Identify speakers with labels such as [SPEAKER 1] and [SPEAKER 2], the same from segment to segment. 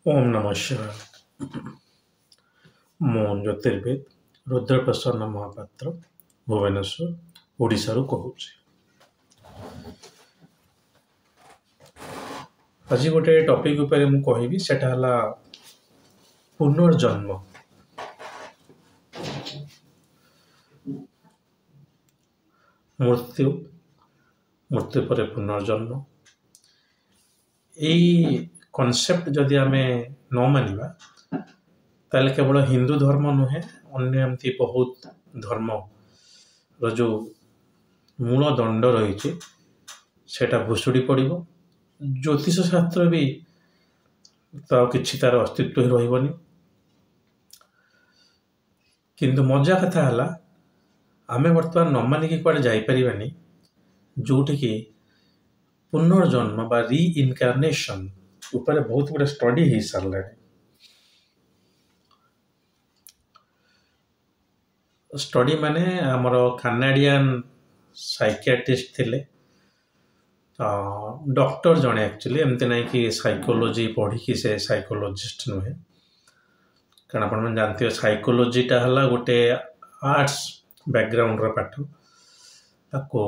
[SPEAKER 1] ओम नमः शिवाय। मो ज्योतिर्विद रुद्रप्रसन्न महापात्र भुवनेश्वर ओडिशा कहूँ। आज गोटे टॉपिक उपर मु कहबी सेटा हला पुनर्जन्म। मृत्यु मृत्यु पर पुनर्जन्म यही कॉन्सेप्ट जदि आमे न मानिबा ताले केवल हिंदू धर्म नुहे अन्य एमती बहुत धर्म रो जो मूल दंड रही सेटा भुसुड़ी पड़िबो। ज्योतिष शास्त्र भी तो किछि तार अस्तित्व ही रहिबनी। किंतु मजा कथा हला आमे वर्तमान न मानिकी कुआडे जाई परिबानी जोठी की पुनर्जन्म बा री इनकार्नेशन ऊपर बहुत गुडे स्टडी ही सारे। स्टडी माने हमर कनाडियन साइकियाट्रिस्ट थिले डॉक्टर जने एक्चुअली एमती नहीं कि साइकोलॉजी पढ़ी कि से साइकोलॉजिस्ट नुहे। कारण अपन जानते हो साइकोलॉजीटा हला गोटे आर्ट्स बैकग्राउंड रो पाठ ताको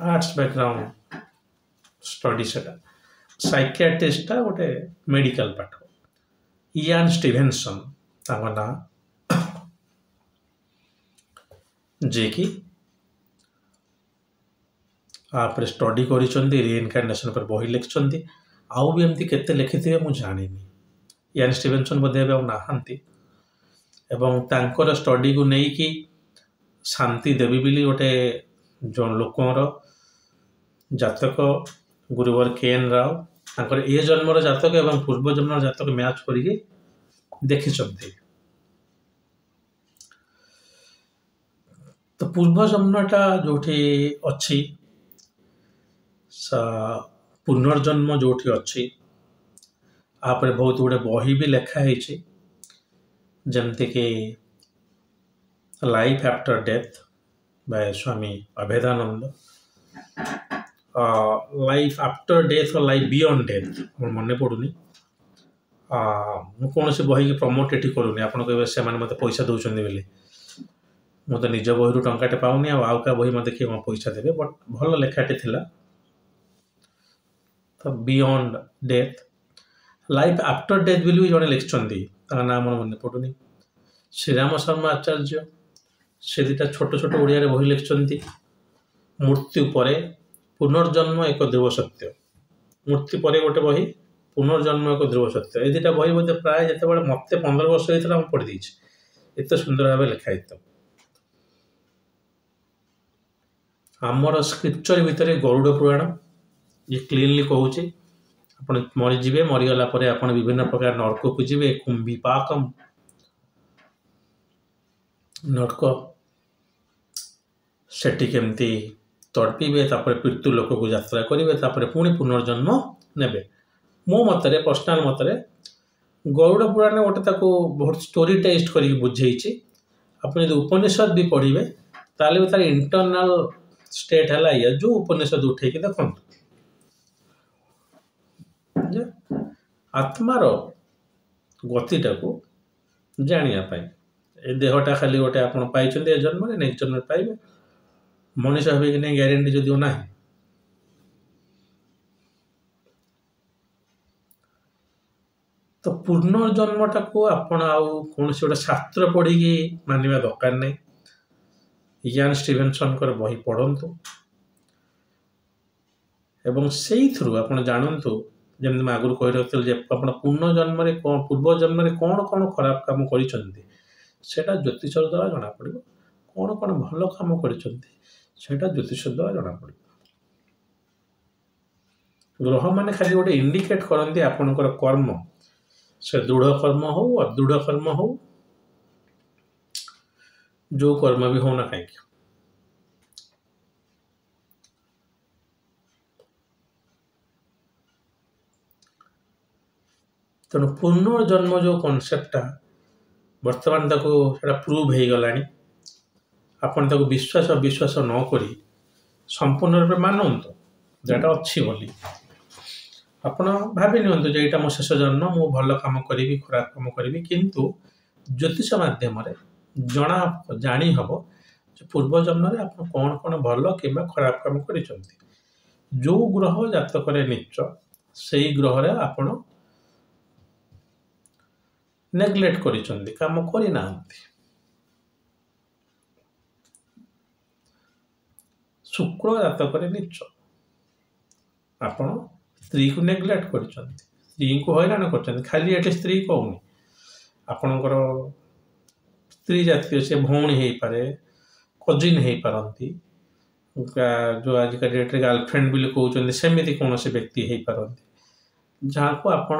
[SPEAKER 1] आर्ट्स बैकग्राउंड स्टडी सेटा साइकियाट्रिस्टा गोटे मेडिकल पाठ। इयान स्टीवेंसन तांको ना जे कि आप स्टडी करिसंती रीइनकार्नेशन पर बही लिखछंती आउ भी एमती केते लिखिथिबे मु जानिनी। इयान स्टीवेंसन बदे अब नाहंती एवं तांकर स्टडी को नहीं कि शांति देवी बिली गोटे जो लोकर जातक गुरुवर केएन राव तांकर ए जन्मर जातक एवं पूर्व जन्मर जातक मैच करिके देखिसंती। तो पूर्व जन्मटा जोठी अच्छी पुनर्जन्म जोठी अच्छी आपरे बहुत गुडे बही भी लेखा है जमती कि life after death by Swami Abhedananda. Life after death और लाइफ बियॉन्ड डेथ मन पड़ूनी। कौन से बही की प्रमोट ये करूनी आप कहे मत पैसा दौरान बोली मु तो निज बही टंकाटे पाऊनी आउ क्या बही मत किए पैसा देवे बट भल लेखाटे थिला। तो beyond death life after death भी जड़े लिखिं नाम मन पड़ूनी। श्रीराम शर्मा आचार्य से दुटा छोट छोट ओडिया बही लिखिं मृत्यु पर पुनर्जन्म एक ध्रुव सत्य। मृत्यु पर गोटे बही पुनर्जन्म एक ध्रुव सत्य ये दुटा बही बोधे प्राय जिते बड़े मत 15 वर्ष होता मुझे पढ़ी एत सुंदर भाव लिखाई। आमर स्क्रिप्चर भितर गरुड़ पुराण ये क्लीनली कहूँ आप मरीजे मरीगला आप विभिन्न प्रकार नर्क को जी कुंभीपाकम नर्क सेठी केमती तड़पे पृथ्वी लोक को यात्रा करेंगे पुणी पुनर्जन्म ने मो मतरे पर्सनाल मतरे गरुड़ पुराण गोटे बहुत स्टोरी टेस्ट कर बुझे आप उपनिषद भी पढ़े ताले भी तार इंटरनल स्टेट है या जो उपनिषद उठे देखो आत्मार गतिटा को जानापी ए देहटा खाली गोटे आप पाई जन्म नेक्स्ट जन्म पाइबे मनीष भाव कि नहीं ग्यारंटी जदिव ना। तो पुनर्जन्मटा को आपण आउ कौन से गोटे शास्त्र पढ़ी मानवा दरकार नहीं। इयान स्टीवेंसन बही पढ़तु एवं से थ्रु आप जानतु जमी आगुरी कही रखी पुनर्जन्म पूर्व जन्म कौन कौन खराब काम कर ज्योतिष द्वारा जना पड़ कौन कौन भल काम कर ज्योतिष द्वारा जना पड़। ग्रह मान खाली गोटे इंडिकेट करते आपणकर कर्म से दृढ़ कर्म हो अदृढ़ कर्म हो जो कर्म भी होना कहीं। तेणु पुनर्जन्म जो कॉन्सेप्टा बर्तमान प्रूव हो गला आपन विश्वास अविश्वास न करी संपूर्ण रूप मानतु जेटा अच्छी बोली ଆପଣ ଭାବି ନିଅନ୍ତୁ ଯେ ଏଇଟା ମୋ ଶେଷ ଜନ୍ମ, ମୁଁ ଭଲ କାମ କରିବି ଖରାପ କାମ କରିବି, କିନ୍ତୁ ଜ୍ୟୋତିଷ ମାଧ୍ୟମରେ ଜାଣି ହବ ଯେ ପୂର୍ବ ଜନ୍ମରେ ଆପଣ କ'ଣ କ'ଣ ଭଲ କିମ୍ବା ଖରାପ କାମ କରିଛନ୍ତି। ଯେଉଁ ଗ୍ରହ ଜାତକରେ ନୀଚ ସେଇ ଗ୍ରହରେ ଆପଣ ନେଗଲେକ୍ଟ କରିଛନ୍ତି, କାମ କରିନାହାନ୍ତି। ଶୁକ୍ର ଜାତକରେ ନୀଚ, ଆପଣ ସ୍ତ୍ରୀକୁ ନେଗଲେକ୍ଟ କରିଛନ୍ତି, ସ୍ତ୍ରୀଙ୍କୁ ହଇରାଣ କରିଛନ୍ତି। ଖାଲି ଏଠି ସ୍ତ୍ରୀ କହୁନି, ଆପଣଙ୍କର ସ୍ତ୍ରୀ ଜାତୀୟ ସେ ଭଉଣୀ ହେଇପାରେ, କଜିନ୍ ହେଇପାରନ୍ତି, ଯେଉଁ ଆଜିକା ଡେଟ୍ରେ ଗାର୍ଲଫ୍ରେଣ୍ଡ ବୋଲି କହୁଛନ୍ତି ସେମିତି କୌଣସି ବ୍ୟକ୍ତି ହେଇପାରନ୍ତି, ଯାହାକୁ ଆପଣ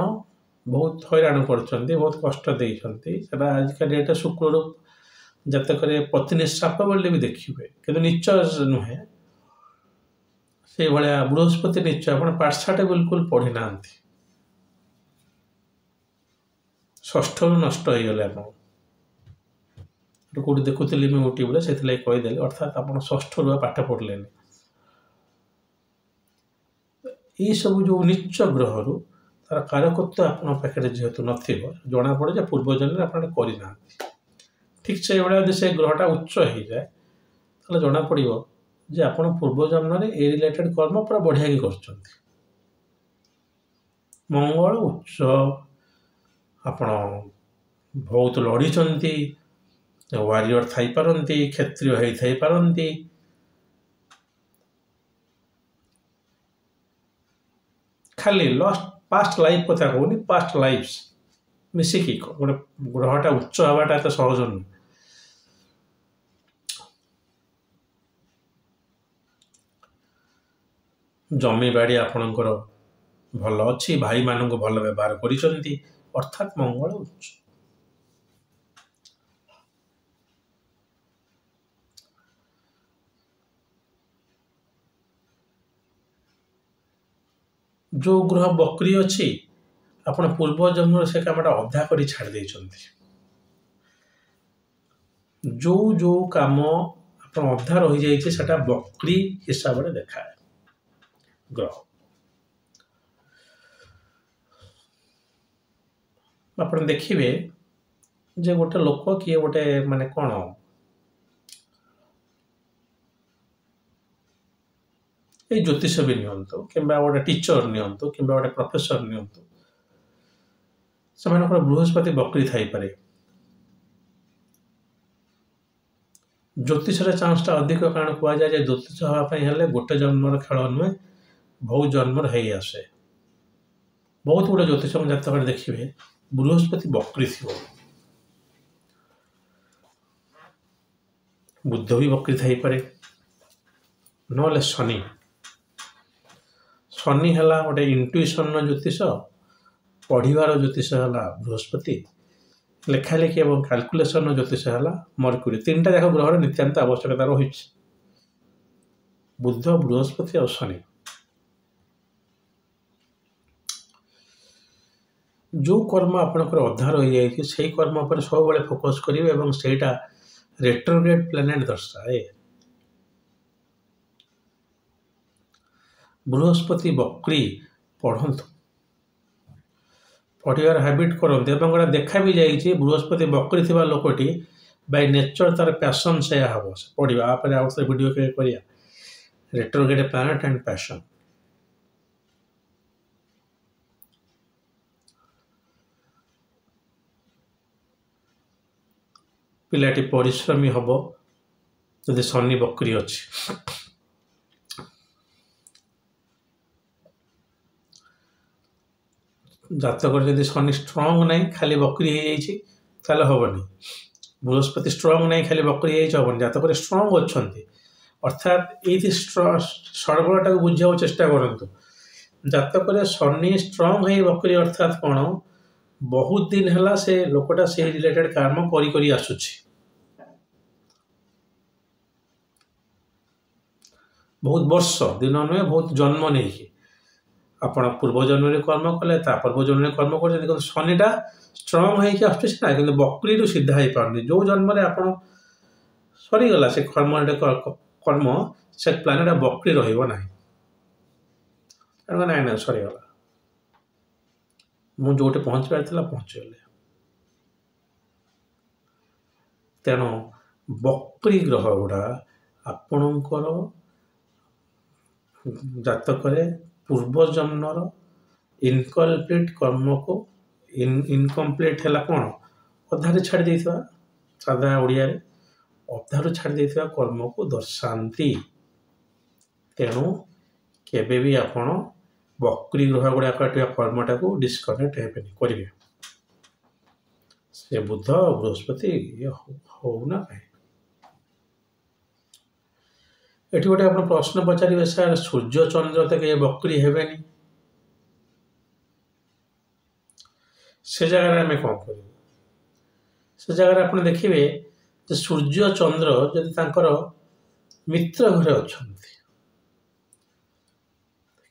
[SPEAKER 1] ବହୁତ ହଇରାଣ କରୁଛନ୍ତି, ବହୁତ କଷ୍ଟ ଦେଇଛନ୍ତି। ସେଟା ଆଜିକା ଡେଟ୍ରେ ଶୁକ୍ରରୁ ଜାତକରେ ପତ୍ନୀ ଶାପ ବୋଲି ବି ଦେଖିବେ, କିନ୍ତୁ ନୀଚ ନୁହେଁ। ସେଇଭଳିଆ ବୃହସ୍ପତି ନୀଚ, ଆପଣ ପାଠଶାଠ ବିଲକୁଲ ପଢ଼ି ନାହାନ୍ତି, ଷଷ୍ଠରୁ ନଷ୍ଟ ହେଇଗଲେ ଆପଣ। କେଉଁଠି ଦେଖୁଥିଲି ମୁଁ ୟୁଟ୍ୟୁବରେ, ସେଥିଲାଗି କହିଦେଲି, ଅର୍ଥାତ୍ ଆପଣ ଷଷ୍ଠରୁ ପାଠ ପଢ଼ିଲେନି। ଏଇସବୁ ଯେଉଁ ନୀଚ ଗ୍ରହରୁ ତାର କାରକତ୍ୱ ଆପଣଙ୍କ ପାଖରେ ଯେହେତୁ ନଥିବ, ଜଣାପଡ଼େ ଯେ ପୂର୍ବଜନ୍ମରେ ଆପଣ କରିନାହାନ୍ତି। ଠିକ୍ ସେଇଭଳିଆ ଯଦି ସେ ଗ୍ରହଟା ଉଚ୍ଚ ହେଇଯାଏ, ତାହେଲେ ଜଣାପଡ଼ିବ ଯେ ଆପଣ ପୂର୍ବଜନ୍ମରେ ଏ ରିଲେଟେଡ୍ କର୍ମ ପୁରା ବଢ଼ିଆକି କରିଛନ୍ତି। ମଙ୍ଗଳ ଉଚ୍ଚ, ଆପଣ ବହୁତ ଲଢ଼ିଛନ୍ତି, ୱାରିୟର ଥାଇପାରନ୍ତି, କ୍ଷତ୍ରିୟ ହେଇଥାଇପାରନ୍ତି, ଖାଲି ପାଷ୍ଟ ଲାଇଫ୍ କଥା କହୁନି, ପାଷ୍ଟ ଲାଇଫ୍ସ ମିଶିକି ଗୋଟେ ଗ୍ରହଟା ଉଚ୍ଚ ହେବାଟା ଏତେ ସହଜ ନୁହେଁ। ଜମିବାଡ଼ି ଆପଣଙ୍କର ଭଲ ଅଛି, ଭାଇମାନଙ୍କୁ ଭଲ ବ୍ୟବହାର କରିଛନ୍ତି, ଅର୍ଥାତ୍ ମଙ୍ଗଳ ଉଚ୍ଚ। ଯେଉଁ ଗ୍ରହ ବକ୍ରି ଅଛି, ଆପଣ ପୂର୍ବ ଜନ୍ମରେ ସେ କାମଟା ଅଧା କରି ଛାଡ଼ି ଦେଇଛନ୍ତି। ଯେଉଁ କାମ ଆପଣ ଅଧା ରହିଯାଇଛି ସେଟା ବକ୍ରି ହିସାବରେ ଦେଖାଏ ଗ୍ରହ। ଆପଣ ଦେଖିବେ ଯେ ଗୋଟେ ଲୋକ କିଏ ଗୋଟେ ମାନେ କ'ଣ ଏଇ ଜ୍ୟୋତିଷ ବି ନିଅନ୍ତୁ, କିମ୍ବା ଗୋଟେ ଟିଚର ନିଅନ୍ତୁ, କିମ୍ବା ଗୋଟେ ପ୍ରଫେସର ନିଅନ୍ତୁ, ସେମାନଙ୍କର ବୃହସ୍ପତି ବକ୍ରି ଥାଇପାରେ। ଜ୍ୟୋତିଷରେ ଚାନ୍ସଟା ଅଧିକ, କାରଣ କୁହାଯାଏ ଯେ ଜ୍ୟୋତିଷ ହେବା ପାଇଁ ହେଲେ ଗୋଟେ ଜନ୍ମର ଖେଳ ନୁହେଁ, ବହୁତ ଜନ୍ମର ହେଇ ଆସେ। ବହୁତ ଗୁଡ଼େ ଜ୍ୟୋତିଷଙ୍କ ଜାତକରେ ଦେଖିବେ ବୃହସ୍ପତି ବକ୍ରି ଥିବ, ବୁଧ ବି ବକ୍ରି ଥାଇପାରେ, ନହେଲେ ଶନି ହେଲା ଗୋଟେ ଇଣ୍ଟୁଇସନର ଜ୍ୟୋତିଷ, ପଢ଼ିବାର ଜ୍ୟୋତିଷ ହେଲା ବୃହସ୍ପତି, ଲେଖାଲେଖି ଏବଂ କାଲକୁଲେସନର ଜ୍ୟୋତିଷ ହେଲା ମର୍କ୍ୟୁରୀ। ତିନିଟା ଯାକ ଗ୍ରହର ନିତ୍ୟାନ୍ତ ଆବଶ୍ୟକତା ରହିଛି, ବୁଧ, ବୃହସ୍ପତି ଆଉ ଶନି। ଯେଉଁ କର୍ମ ଆପଣଙ୍କର ଅଧା ରହିଯାଇଛି ସେଇ କର୍ମ ଉପରେ ସବୁବେଳେ ଫୋକସ୍ କରିବେ, ଏବଂ ସେଇଟା ରେଟ୍ରୋଗ୍ରେଡ୍ ପ୍ଲାନେଟ୍ ଦର୍ଶାଏ। ବୃହସ୍ପତି ବକ୍ରି ପଢ଼ନ୍ତୁ, ପଢ଼ିବାର ହ୍ୟାବିଟ୍ କରନ୍ତୁ, ଏବଂ ଏଟା ଦେଖା ବି ଯାଇଛି ବୃହସ୍ପତି ବକ୍ରି ଥିବା ଲୋକଟି ବାଇ ନେଚର ତାର ପ୍ୟାସନ୍ ସେୟା ହେବ, ସେ ପଢ଼ିବା। ଆପରେ ଆଉ ଥରେ ଭିଡ଼ିଓ କରିବା ରେଟ୍ରୋଗ୍ରେଡ୍ ପ୍ଲାନେଟ୍ ଆଣ୍ଡ ପ୍ୟାସନ୍। ପିଲାଟି ପରିଶ୍ରମୀ ହେବ ଯଦି ଶନି ବକ୍ରି ଅଛି। ଜାତକରେ ଯଦି ଶନି ଷ୍ଟ୍ରଙ୍ଗ ନାହିଁ, ଖାଲି ବକ୍ରି ହେଇଯାଇଛି, ତାହେଲେ ହେବନି। ବୃହସ୍ପତି ଷ୍ଟ୍ରଙ୍ଗ ନାହିଁ, ଖାଲି ବକ୍ରି ହେଇଯାଇଛି, ହେବନି। ଜାତକରେ ଷ୍ଟ୍ରଙ୍ଗ ଅଛନ୍ତି, ଅର୍ଥାତ୍ ଏଇଠି ସର୍ବଳଟାକୁ ବୁଝିବାକୁ ଚେଷ୍ଟା କରନ୍ତୁ। ଜାତକରେ ଶନି ଷ୍ଟ୍ରଙ୍ଗ ହେଇ ବକ୍ରି ଅର୍ଥାତ୍ କ'ଣ, ବହୁତ ଦିନ ହେଲା ସେ ଲୋକଟା ସେଇ ରିଲେଟେଡ୍ କାମ କରି ଆସୁଛି, ବହୁତ ବର୍ଷ, ଦିନ ନୁହେଁ, ବହୁତ ଜନ୍ମ ନେଇକି ଆପଣ ପୂର୍ବ ଜନ୍ମରେ କର୍ମ କଲେ, ତା ପୂର୍ବ ଜନ୍ମରେ କର୍ମ କରୁଛନ୍ତି, କିନ୍ତୁ ଶନିଟା ଷ୍ଟ୍ରଙ୍ଗ ହେଇକି ଆସୁଛି ସିନା, କିନ୍ତୁ ବକ୍ରିରୁ ସିଧା ହେଇପାରୁନି। ଯେଉଁ ଜନ୍ମରେ ଆପଣ ସରିଗଲା ସେ କର୍ମ, ସେ ପ୍ଲାନେଟ୍ ବକ୍ରି ରହିବ ନାହିଁ, ନାଇଁ ସରିଗଲା। ମୁଁ ଯୋଉଠି ପହଞ୍ଚିବାର ଥିଲା ପହଞ୍ଚିଗଲି। ତେଣୁ ବକ୍ରି ଗ୍ରହ ଗୁଡ଼ା ଆପଣଙ୍କର ଜାତକରେ ପୂର୍ବଜନ୍ମର ଇନକମ୍ପ୍ଲିଟ୍ କର୍ମକୁ ଇନକମ୍ପ୍ଲିଟ୍ ହେଲା କ'ଣ ଅଧାରେ ଛାଡ଼ି ଦେଇଥିବା, ସାଧା ଓଡ଼ିଆରେ ଅଧାରୁ ଛାଡ଼ି ଦେଇଥିବା କର୍ମକୁ ଦର୍ଶାନ୍ତି। ତେଣୁ କେବେ ବି ଆପଣ ବକ୍ରି ଗ୍ରହ ଗୁଡ଼ାକ ଥିବା କର୍ମଟାକୁ ଡିସ୍କନେକ୍ଟ ହେବେନି, କରିବେ। ସେ ବୁଧ ବୃହସ୍ପତି ହଉ ନା ନାହିଁ। ଏଠି ଗୋଟେ ଆପଣ ପ୍ରଶ୍ନ ପଚାରିବେ, ସାର୍ ସୂର୍ଯ୍ୟ ଚନ୍ଦ୍ର ତ କେବେ ବକ୍ରି ହେବେନି, ସେ ଜାଗାରେ ଆମେ କ'ଣ କରିବୁ? ସେ ଜାଗାରେ ଆପଣ ଦେଖିବେ ଯେ ସୂର୍ଯ୍ୟ ଚନ୍ଦ୍ର ଯଦି ତାଙ୍କର ମିତ୍ର ଘରେ ଅଛନ୍ତି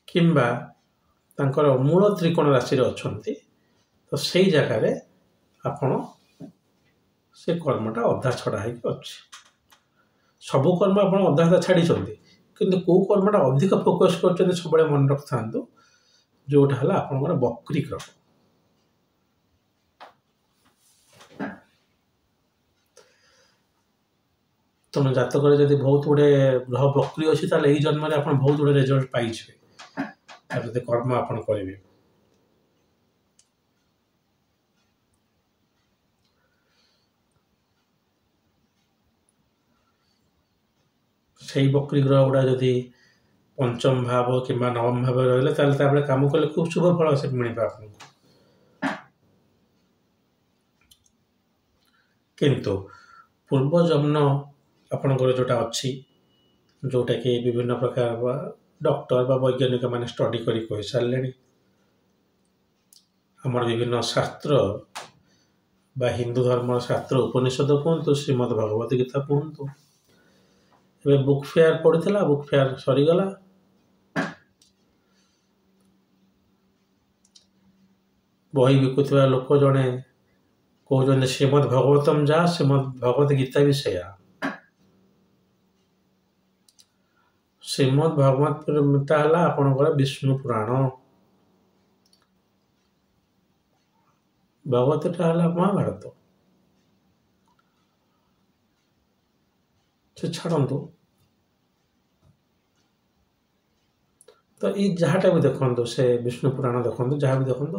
[SPEAKER 1] କିମ୍ବା ତାଙ୍କର ମୂଳ ତ୍ରିକୋଣ ରାଶିରେ ଅଛନ୍ତି, ତ ସେଇ ଜାଗାରେ ଆପଣ ସେ କର୍ମଟା ଅଧା ଛଡ଼ା ହେଇକି ଅଛି। ସବୁ କର୍ମ ଆପଣ ଅଧା ଛାଡ଼ିଛନ୍ତି, କିନ୍ତୁ କେଉଁ କର୍ମଟା ଅଧିକ ଫୋକସ୍ କରୁଛନ୍ତି ସବୁବେଳେ ମନେ ରଖିଥାନ୍ତୁ, ଯେଉଁଟା ହେଲା ଆପଣଙ୍କର ବକ୍ରି ଗ୍ରହ। ତେଣୁ ଜାତକରେ ଯଦି ବହୁତ ଗୁଡ଼ିଏ ଗ୍ରହ ବକ୍ରି ଅଛି, ତାହେଲେ ଏଇ ଜନ୍ମରେ ଆପଣ ବହୁତ ଗୁଡ଼ିଏ ରେଜଲ୍ଟ ପାଇଯିବେ ଆଉ ଯଦି କର୍ମ ଆପଣ କରିବେ। ସେଇ ବକ୍ରି ଗ୍ରହ ଗୁଡ଼ା ଯଦି ପଞ୍ଚମ ଭାବ କିମ୍ବା ନବମ ଭାବରେ ରହିଲେ, ତାହେଲେ ତାପରେ କାମ କଲେ ଖୁବ୍ ଶୁଭ ଫଳ ସେ ମିଳିବ ଆପଣଙ୍କୁ। କିନ୍ତୁ ପୂର୍ବଜନ୍ମ ଆପଣଙ୍କର ଯେଉଁଟା ଅଛି, ଯେଉଁଟାକି ବିଭିନ୍ନ ପ୍ରକାର ଡକ୍ଟର ବା ବୈଜ୍ଞାନିକ ମାନେ ଷ୍ଟଡି କରି କହିସାରିଲେଣି, ଆମର ବିଭିନ୍ନ ଶାସ୍ତ୍ର ବା ହିନ୍ଦୁ ଧର୍ମର ଶାସ୍ତ୍ର ଉପନିଷଦ କୁହନ୍ତୁ, ଶ୍ରୀମଦ୍ ଭଗବତ ଗୀତା କୁହନ୍ତୁ, ଏବେ ବୁକ୍ ଫେୟାର ପଡ଼ିଥିଲା, ବୁକ୍ ଫେୟାର ସରିଗଲା। ବହି ବିକୁଥିବା ଲୋକ ଜଣେ କହୁଛନ୍ତି ଶ୍ରୀମଦ୍ ଭଗବତମ୍ ଯାହା, ଶ୍ରୀମଦ୍ ଭଗବତ ଗୀତା ବି ସେୟା। ଶ୍ରୀମଦ୍ ଭଗବତ ଗୀତା ହେଲା ଆପଣଙ୍କର ବିଷ୍ଣୁ ପୁରାଣ, ଭଗବତଟା ହେଲା ମହାଭାରତ। ସେ ଛାଡ଼ନ୍ତୁ, ତ ଏଇ ଯାହାଟା ବି ଦେଖନ୍ତୁ, ସେ ବିଷ୍ଣୁ ପୁରାଣ ଦେଖନ୍ତୁ, ଯାହା ବି ଦେଖନ୍ତୁ,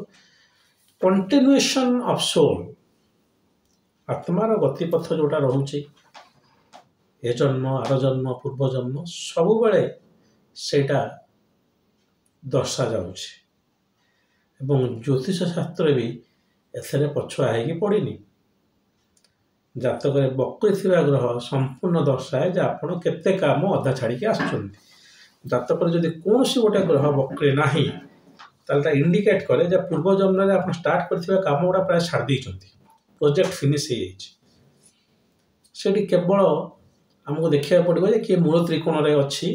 [SPEAKER 1] କଣ୍ଟିନ୍ୟୁଏସନ୍ ଅଫ୍ ସୋଲ୍, ଆତ୍ମାର ଗତିପଥ ଯେଉଁଟା ରହୁଛି, ଏ ଜନ୍ମ ଆର ଜନ୍ମ ପୂର୍ବ ଜନ୍ମ ସବୁବେଳେ ସେଇଟା ଦର୍ଶାଯାଉଛି। ଏବଂ ଜ୍ୟୋତିଷ ଶାସ୍ତ୍ର ବି ଏଥିରେ ପଛୁଆ ହେଇକି ପଡ଼ିନି। ଜାତକରେ ବକ୍ରି ଥିବା ଗ୍ରହ ସମ୍ପୂର୍ଣ୍ଣ ଦର୍ଶାଏ ଯେ ଆପଣ କେତେ କାମ ଅଧା ଛାଡ଼ିକି ଆସୁଛନ୍ତି। ଜାତକରେ ଯଦି କୌଣସି ଗୋଟେ ଗ୍ରହ ବକ୍ରି ନାହିଁ, ତାହେଲେ ତା ଇଣ୍ଡିକେଟ୍ କରେ ଯେ ପୂର୍ବ ଜନ୍ମରେ ଆପଣ ଷ୍ଟାର୍ଟ କରିଥିବା କାମ ଗୁଡ଼ା ପ୍ରାୟ ଛାଡ଼ି ଦେଇଛନ୍ତି, ପ୍ରୋଜେକ୍ଟ ଫିନିଶ୍ ହେଇଯାଇଛି। ସେଠି କେବଳ ଆମକୁ ଦେଖିବାକୁ ପଡ଼ିବ ଯେ କିଏ ମୂଳ ତ୍ରିକୋଣରେ ଅଛି,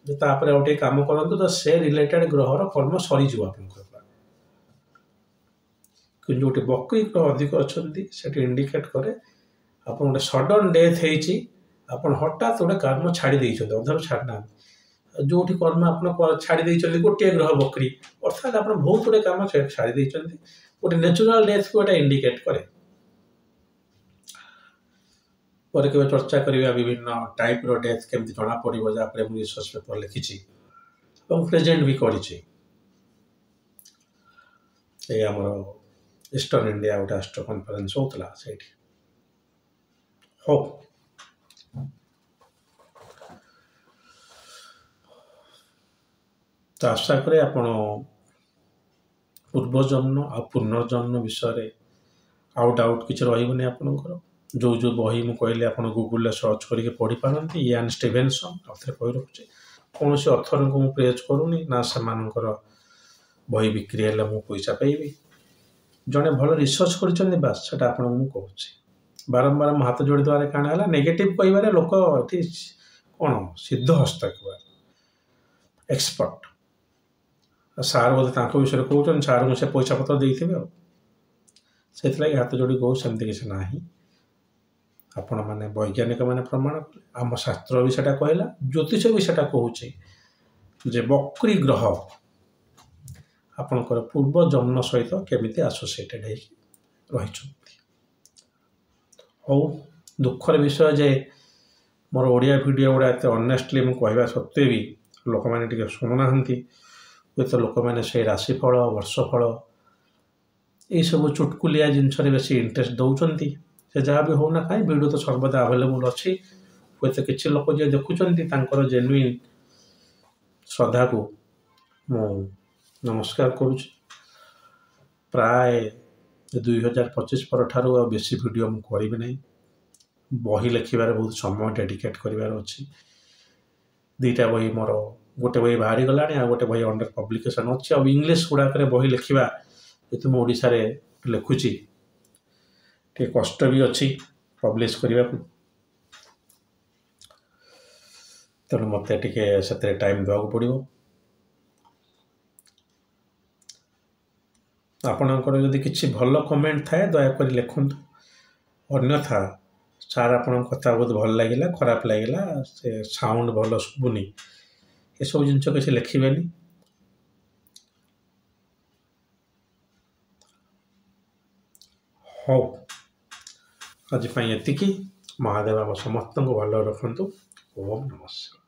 [SPEAKER 1] ଯେ ତାପରେ ଆଉ ଟିକେ କାମ କରନ୍ତୁ, ତ ସେ ରିଲେଟେଡ୍ ଗ୍ରହର କର୍ମ ସରିଯିବ ଆପଣଙ୍କର। କିନ୍ତୁ ଯେଉଁଠି ବକ୍ରି ଗ୍ରହ ଅଧିକ ଅଛନ୍ତି, ସେଠି ଇଣ୍ଡିକେଟ୍ କରେ ଆପଣ ଗୋଟେ ସଡନ୍ ଡେଥ୍ ହେଇଛି, ଆପଣ ହଠାତ୍ ଗୋଟେ କର୍ମ ଛାଡ଼ି ଦେଇଛନ୍ତି, ଅଧାରୁ ଛାଡ଼ି ନାହାନ୍ତି। ଯେଉଁଠି କର୍ମ ଆପଣ ଛାଡ଼ି ଦେଇଛନ୍ତି ଗୋଟିଏ ଗ୍ରହ ବକ୍ରି, ଅର୍ଥାତ୍ ଆପଣ ବହୁତ ଗୁଡ଼ିଏ କାମ ଛାଡ଼ି ଦେଇଛନ୍ତି, ଗୋଟେ ନ୍ୟାଚୁରାଲ୍ ଡେଥ୍କୁ ଏଇଟା ଇଣ୍ଡିକେଟ୍ କରେ। ପରେ କେବେ ଚର୍ଚ୍ଚା କରିବା ବିଭିନ୍ନ ଟାଇପ୍ର ଡେଥ୍ କେମିତି ଜଣାପଡ଼ିବ, ଯାହାପରେ ମୁଁ ରିସର୍ଚ୍ଚ ପେପର ଲେଖିଛି ଏବଂ ପ୍ରେଜେଣ୍ଟ ବି କରିଛି। ଏଇ ଆମର ଇଷ୍ଟର୍ଣ୍ଣ ଇଣ୍ଡିଆ ଗୋଟେ ଆଷ୍ଟ୍ରୋ କନଫରେନ୍ସ ହେଉଥିଲା ସେଇଠି। ହଉ, ତ ଆଶା କରେ ଆପଣ ପୂର୍ବଜନ୍ମ ଆଉ ପୁନର୍ଜନ୍ମ ବିଷୟରେ ଆଉ ଡାଉଟ୍ କିଛି ରହିବନି ଆପଣଙ୍କର। ଯେଉଁ ବହି ମୁଁ କହିଲି ଆପଣ ଗୁଗୁଲରେ ସର୍ଚ୍ଚ କରିକି ପଢ଼ିପାରନ୍ତି। ଇଆନ୍ ଷ୍ଟିଭେନସନ୍, ଆଉଥରେ କହି ରଖୁଛି, କୌଣସି ଅଥରଙ୍କୁ ମୁଁ ପ୍ରେଜ୍ କରୁନି, ନା ସେମାନଙ୍କର ବହି ବିକ୍ରି ହେଲେ ମୁଁ ପଇସା ପାଇବି। ଜଣେ ଭଲ ରିସର୍ଚ୍ଚ କରିଛନ୍ତି, ବାସ୍ ସେଟା ଆପଣଙ୍କୁ ମୁଁ କହୁଛି। ବାରମ୍ବାର ମୋ ହାତ ଯୋଡ଼ି ଦେବାରେ କାଣା ହେଲା, ନେଗେଟିଭ୍ କହିବାରେ ଲୋକ ଏଠି କ'ଣ ସିଦ୍ଧ ହସ୍ତ ଏକ୍ସପର୍ଟ। ସାର୍ ବୋଧେ ତାଙ୍କ ବିଷୟରେ କହୁଛନ୍ତି, ସାର୍ଙ୍କୁ ସେ ପଇସା ପତ୍ର ଦେଇଥିବେ ଆଉ, ସେଥିଲାଗି ହାତ ଯୋଡ଼ି କହୁ, ସେମିତି କିଛି ନାହିଁ। ଆପଣମାନେ ବୈଜ୍ଞାନିକ ମାନେ ପ୍ରମାଣ କଲେ, ଆମ ଶାସ୍ତ୍ର ବି ସେଟା କହିଲା, ଜ୍ୟୋତିଷ ବି ସେଟା କହୁଛି ଯେ ବକ୍ରି ଗ୍ରହ ଆପଣଙ୍କର ପୂର୍ବ ଜନ୍ମ ସହିତ କେମିତି ଆସୋସିଏଟେଡ୍ ହେଇକି ରହିଛନ୍ତି। ହଉ, ଦୁଃଖର ବିଷୟ ଯେ ମୋର ଓଡ଼ିଆ ଭିଡ଼ିଓ ଗୁଡ଼ା ଏତେ ଅନେଷ୍ଟଲି ମୁଁ କହିବା ସତ୍ତ୍ୱେ ବି ଲୋକମାନେ ଟିକେ ଶୁଣୁନାହାନ୍ତି। ହୁଏତ ଲୋକମାନେ ସେଇ ରାଶିଫଳ, ବର୍ଷଫଳ ଏଇସବୁ ଚୁଟକୁଲିଆ ଜିନିଷରେ ବେଶୀ ଇଣ୍ଟରେଷ୍ଟ ଦେଉଛନ୍ତି। ସେ ଯାହା ବି ହେଉନା କାହିଁ, ଭିଡ଼ିଓ ତ ସର୍ବଦା ଆଭେଲେବୁଲ୍ ଅଛି। ହୁଏତ କିଛି ଲୋକ ଯିଏ ଦେଖୁଛନ୍ତି ତାଙ୍କର ଜେନୁଇନ୍ ଶ୍ରଦ୍ଧାକୁ ମୁଁ ନମସ୍କାର କରୁଛି। ପ୍ରାୟ 2025 ପରଠାରୁ ଆଉ ବେଶୀ ଭିଡ଼ିଓ ମୁଁ କରିବି ନାହିଁ। ବହି ଲେଖିବାରେ ବହୁତ ସମୟ ଡେଡିକେଟ୍ କରିବାର ଅଛି। 2ଟା ବହି ମୋର, ଗୋଟେ ବହି ବାହାରିଗଲାଣି, ଆଉ ଗୋଟେ ବହି ଅଣ୍ଡର ପବ୍ଲିକେସନ୍ ଅଛି। ଆଉ ଇଂଲିଶ ଗୁଡ଼ାକରେ ବହି ଲେଖିବା, ଯେହେତୁ ମୁଁ ଓଡ଼ିଶାରେ ଲେଖୁଛି, ଟିକେ କଷ୍ଟ ବି ଅଛି ପବ୍ଲିଶ କରିବାକୁ। ତେଣୁ ମୋତେ ଟିକେ ସେଥିରେ ଟାଇମ୍ ଦେବାକୁ ପଡ଼ିବ। ଆପଣଙ୍କର ଯଦି କିଛି ଭଲ କମେଣ୍ଟ ଥାଏ ଦୟାକରି ଲେଖନ୍ତୁ। ଅନ୍ୟଥା ସାର୍ ଆପଣଙ୍କ କଥା ବହୁତ ଭଲ ଲାଗିଲା, ଖରାପ ଲାଗିଲା, ସେ ସାଉଣ୍ଡ ଭଲ ଶୁଭୁନି, ଏସବୁ ଜିନିଷ କିଛି ଲେଖିବେନି। ହଉ, ଆଜି ପାଇଁ ଏତିକି। ମହାଦେବ ଆମ ସମସ୍ତଙ୍କୁ ଭଲ ରଖନ୍ତୁ। ଓମ୍ ନମଃ ଶିବାୟ।